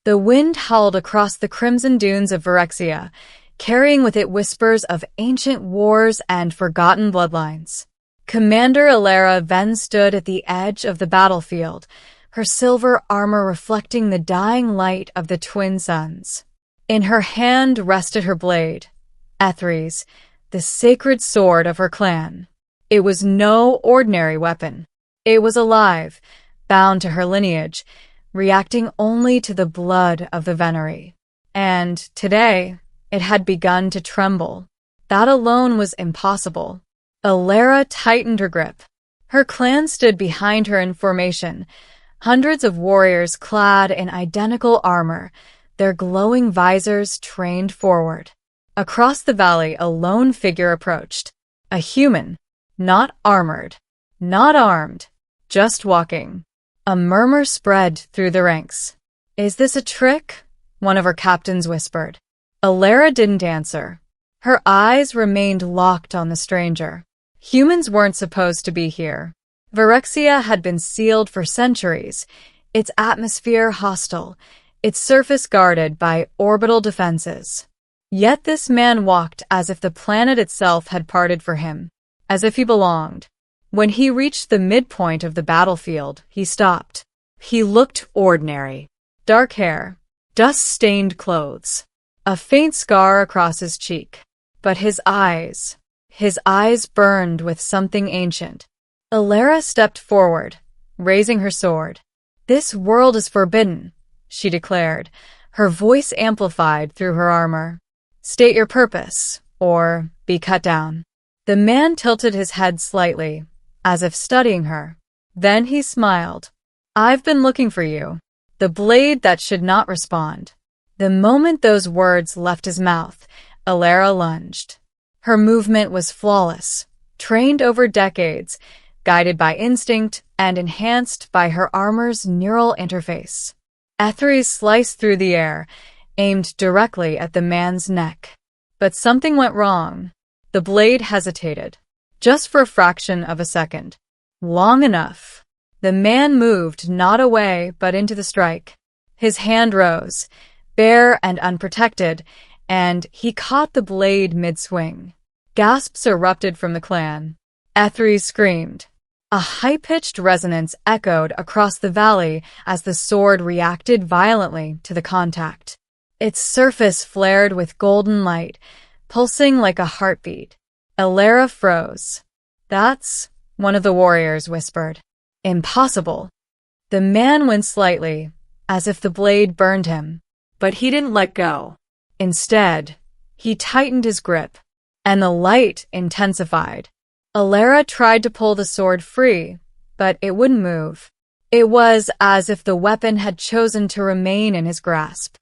The wind howled across the crimson dunes of Phyrexia, carrying with it whispers of ancient wars and forgotten bloodlines. Commander Elara then stood at the edge of the battlefield, her silver armor reflecting the dying light of the twin suns. In her hand rested her blade, Ethres, the sacred sword of her clan. It was no ordinary weapon. It was alive, bound to her lineage, reacting only to the blood of the Venerii. And today, it had begun to tremble. That alone was impossible. Elara tightened her grip. Her clan stood behind her in formation, hundreds of warriors clad in identical armor, their glowing visors trained forward. Across the valley, a lone figure approached. A human, not armored, not armed, just walking. A murmur spread through the ranks. "Is this a trick?" one of her captains whispered. Elara didn't answer. Her eyes remained locked on the stranger. Humans weren't supposed to be here. Phyrexia had been sealed for centuries, its atmosphere hostile, its surface guarded by orbital defenses. Yet this man walked as if the planet itself had parted for him, as if he belonged. When he reached the midpoint of the battlefield, he stopped. He looked ordinary. Dark hair, dust-stained clothes, a faint scar across his cheek. But his eyes burned with something ancient. Elara stepped forward, raising her sword. "This world is forbidden," she declared, her voice amplified through her armor. "State your purpose, or be cut down." The man tilted his head slightly, as if studying her. Then he smiled. "I've been looking for you, the blade that should not respond." The moment those words left his mouth, Elara lunged. Her movement was flawless, trained over decades, guided by instinct and enhanced by her armor's neural interface. Ethres sliced through the air, aimed directly at the man's neck. But something went wrong. The blade hesitated, just for a fraction of a second. Long enough. The man moved not away but into the strike. His hand rose, bare and unprotected, and he caught the blade mid-swing. Gasps erupted from the clan. Ethres screamed. A high-pitched resonance echoed across the valley as the sword reacted violently to the contact. Its surface flared with golden light, pulsing like a heartbeat. Elara froze. "That's," one of the warriors whispered. "Impossible." The man winced slightly, as if the blade burned him. But he didn't let go. Instead, he tightened his grip, and the light intensified. Elara tried to pull the sword free, but it wouldn't move. It was as if the weapon had chosen to remain in his grasp.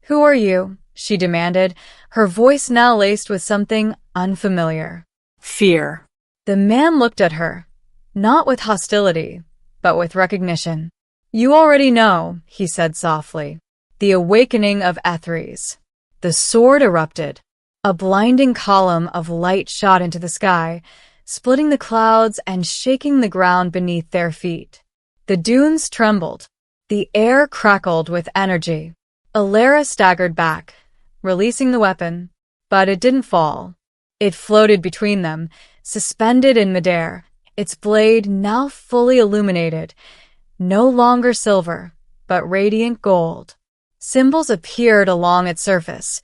"Who are you?" she demanded, her voice now laced with something unfamiliar. "Fear." The man looked at her, not with hostility, but with recognition. "You already know," he said softly. "The awakening of Ethres." The sword erupted. A blinding column of light shot into the sky, splitting the clouds and shaking the ground beneath their feet. The dunes trembled. The air crackled with energy. Elara staggered back, releasing the weapon, but it didn't fall. It floated between them, suspended in midair, its blade now fully illuminated, no longer silver, but radiant gold. Symbols appeared along its surface,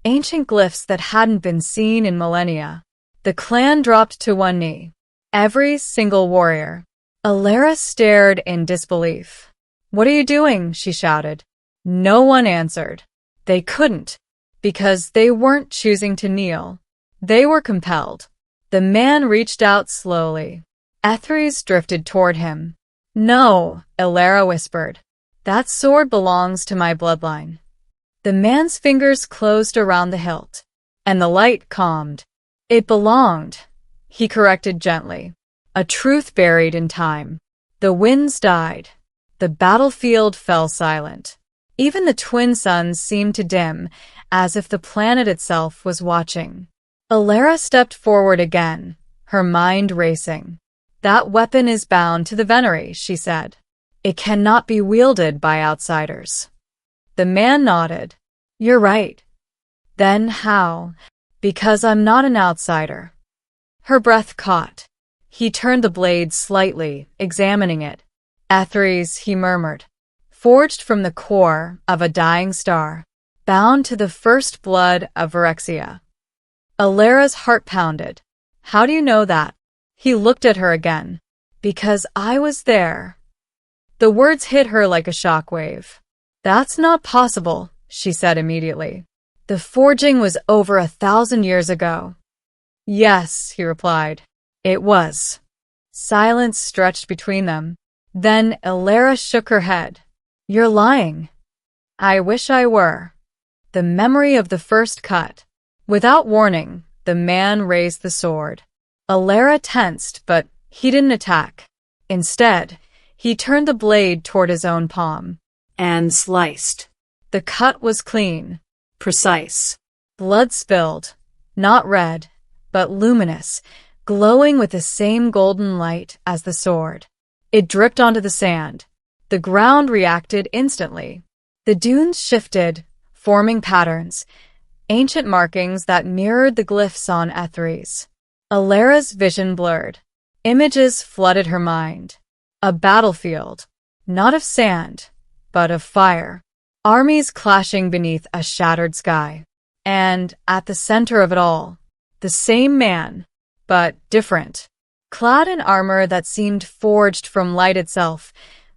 ancient glyphs that hadn't been seen in millennia. The clan dropped to one knee, every single warrior. Elara stared in disbelief. "What are you doing?" she shouted. No one answered. They couldn't, because they weren't choosing to kneel. They were compelled. The man reached out slowly. Ethres drifted toward him. "No," Elara whispered. "That sword belongs to my bloodline." The man's fingers closed around the hilt, and the light calmed. "It belonged," he corrected gently. A truth buried in time. The winds died. The battlefield fell silent. Even the twin suns seemed to dim, as if the planet itself was watching. Elara stepped forward again, her mind racing. "That weapon is bound to the Venerii," she said. "It cannot be wielded by outsiders." The man nodded. You're right. Then how? Because I'm not an outsider. Her breath caught. He turned the blade slightly, examining it. Ethres, he murmured. Forged from the core of a dying star, bound to the first blood of Phyrexia. Alara's heart pounded. How do you know that? He looked at her again. Because I was there. The words hit her like a shockwave. That's not possible, she said immediately. The forging was over 1,000 years ago. Yes, he replied. It was. Silence stretched between them. Then Alara shook her head. You're lying. I wish I were. The memory of the first cut. Without warning, the man raised the sword. Alara tensed, but he didn't attack. Instead, he turned the blade toward his own palm. And sliced. The cut was clean. Precise. Blood spilled. Not red, but luminous, glowing with the same golden light as the sword. It dripped onto the sand. The ground reacted instantly. The dunes shifted, forming patterns, ancient markings that mirrored the glyphs on Ethres. Alara's vision blurred. Images flooded her mind. A battlefield, not of sand, but of fire. Armies clashing beneath a shattered sky. And, at the center of it all, the same man, but different. Clad in armor that seemed forged from light itself,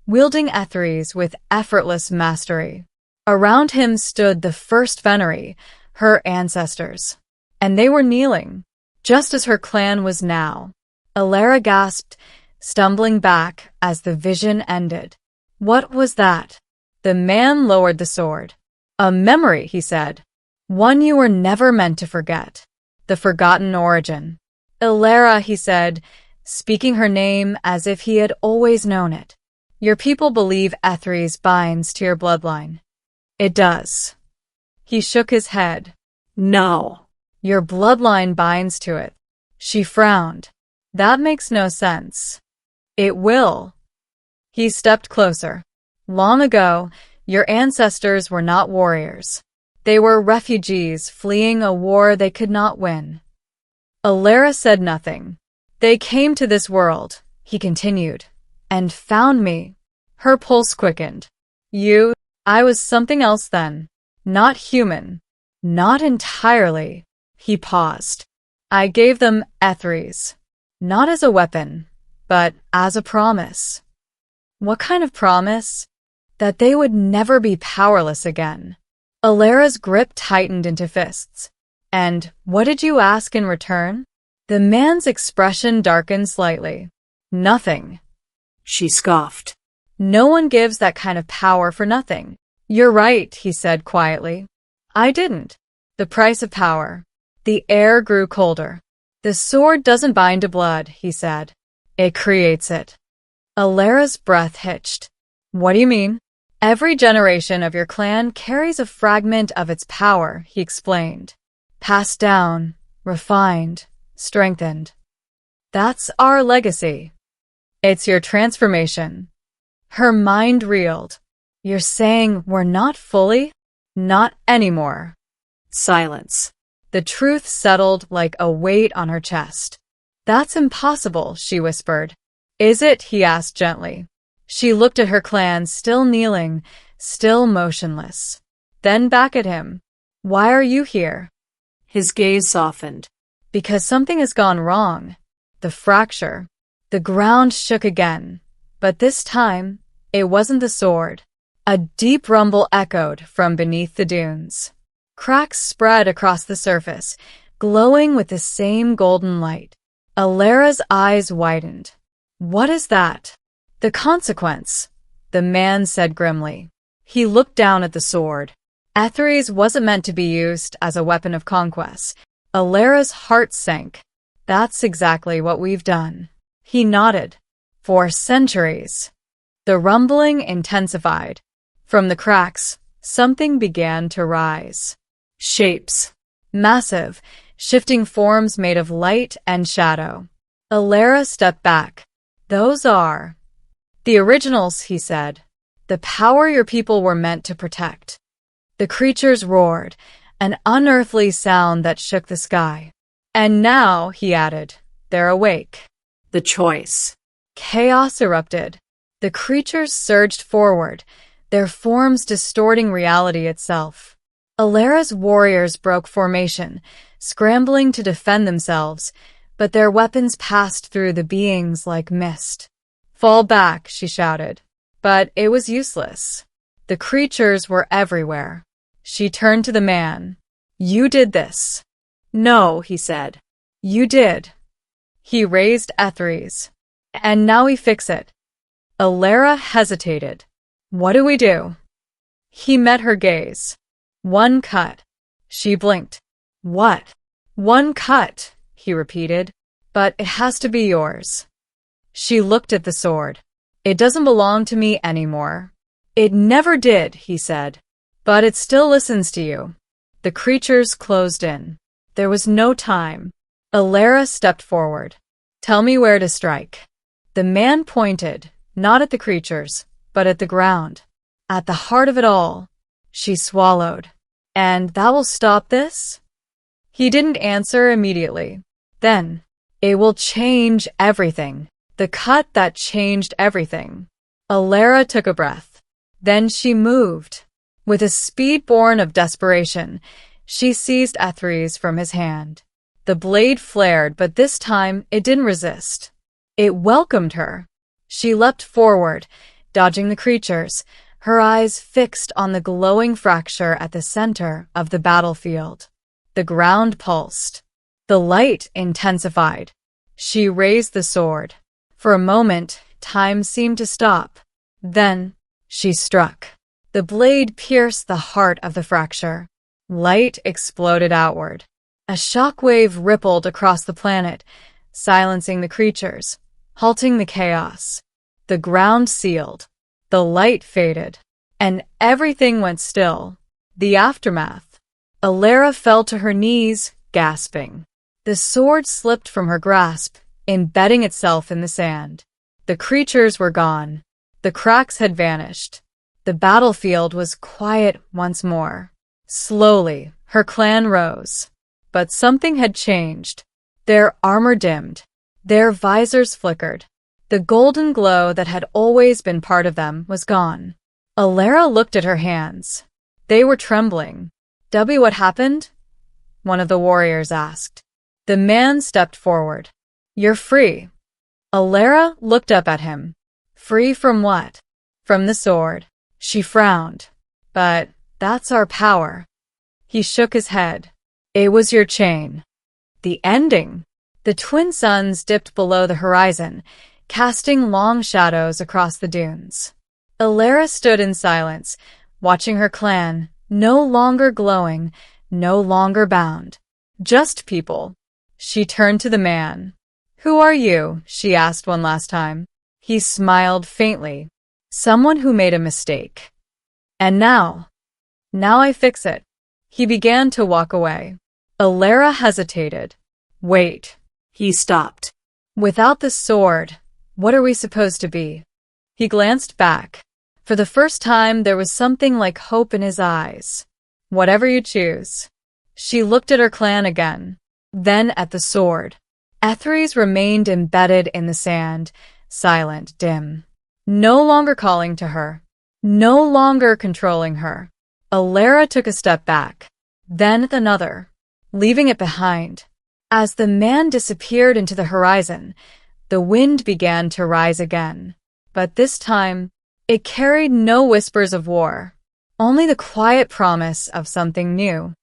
wielding Ethres with effortless mastery. Around him stood the first Venery, her ancestors. And they were kneeling, just as her clan was now. Alara gasped, stumbling back as the vision ended. What was that? The man lowered the sword. A memory, he said. One you were never meant to forget. The forgotten origin. Alara, he said, speaking her name as if he had always known it. Your people believe Ethres binds to your bloodline. It does. He shook his head. No. Your bloodline binds to it. She frowned. That makes no sense. It will. He stepped closer. Long ago, your ancestors were not warriors. They were refugees fleeing a war they could not win. Alara said nothing. They came to this world, he continued, and found me. Her pulse quickened. I was something else then. Not human. Not entirely. He paused. I gave them Ethres. Not as a weapon, but as a promise. What kind of promise? That they would never be powerless again. Alara's grip tightened into fists. And what did you ask in return? The man's expression darkened slightly. Nothing. She scoffed. No one gives that kind of power for nothing. You're right, he said quietly. I didn't. The price of power. The air grew colder. The sword doesn't bind to blood, he said. It creates it. Alara's breath hitched. What do you mean? Every generation of your clan carries a fragment of its power, he explained. Passed down, refined, strengthened. That's our legacy. It's your transformation. Her mind reeled. You're saying we're not fully? Not anymore. Silence. The truth settled like a weight on her chest. That's impossible, she whispered. Is it? He asked gently. She looked at her clan, still kneeling, still motionless. Then back at him. Why are you here? His gaze softened. Because something has gone wrong. The fracture. The ground shook again. But this time, it wasn't the sword. A deep rumble echoed from beneath the dunes. Cracks spread across the surface, glowing with the same golden light. Alara's eyes widened. What is that? The consequence, the man said grimly. He looked down at the sword. Ethres wasn't meant to be used as a weapon of conquest. Alara's heart sank. That's exactly what we've done. He nodded. For centuries. The rumbling intensified. From the cracks, something began to rise. Shapes. Massive, shifting forms made of light and shadow. Alara stepped back. Those are the originals, he said. The power your people were meant to protect. The creatures roared, an unearthly sound that shook the sky. And now, he added, they're awake. The choice. Chaos erupted. The creatures surged forward, their forms distorting reality itself. Alera's warriors broke formation, scrambling to defend themselves, but their weapons passed through the beings like mist. Fall back, she shouted. But it was useless. The creatures were everywhere. She turned to the man. You did this. No, he said. You did. He raised Ethres. And now we fix it. Alera hesitated. What do we do? He met her gaze. One cut. She blinked. What? One cut, he repeated. But it has to be yours. She looked at the sword. It doesn't belong to me anymore. It never did, he said. But it still listens to you. The creatures closed in. There was no time. Alera stepped forward. Tell me where to strike. The man pointed, not at the creatures, but at the ground. At the heart of it all. She swallowed. And that will stop this? He didn't answer immediately. Then, it will change everything. The cut that changed everything. Alera took a breath. Then she moved. With a speed born of desperation, she seized Ethres from his hand. The blade flared, but this time it didn't resist. It welcomed her. She leapt forward, dodging the creatures, her eyes fixed on the glowing fracture at the center of the battlefield. The ground pulsed. The light intensified. She raised the sword. For a moment, time seemed to stop. Then, she struck. The blade pierced the heart of the fracture. Light exploded outward. A shockwave rippled across the planet, silencing the creatures, halting the chaos. The ground sealed. The light faded. And everything went still. The aftermath. Alera fell to her knees, gasping. The sword slipped from her grasp, embedding itself in the sand. The creatures were gone. The cracks had vanished. The battlefield was quiet once more. Slowly, her clan rose. But something had changed. Their armor dimmed. Their visors flickered. The golden glow that had always been part of them was gone. Alera looked at her hands. They were trembling. What happened? One of the warriors asked. The man stepped forward. You're free. Alera looked up at him. Free from what? From the sword. She frowned. But that's our power. He shook his head. It was your chain. The ending. The twin suns dipped below the horizon, casting long shadows across the dunes. Alera stood in silence, watching her clan, no longer glowing, no longer bound. Just people. She turned to the man. Who are you? She asked one last time. He smiled faintly. Someone who made a mistake. And now I fix it. He began to walk away. Alera hesitated. Wait. He stopped. Without the sword, what are we supposed to be? He glanced back. For the first time, there was something like hope in his eyes. Whatever you choose. She looked at her clan again, then at the sword. Ethres remained embedded in the sand, silent, dim. No longer calling to her. No longer controlling her. Alera took a step back, then another, leaving it behind. As the man disappeared into the horizon, the wind began to rise again. But this time, it carried no whispers of war, only the quiet promise of something new.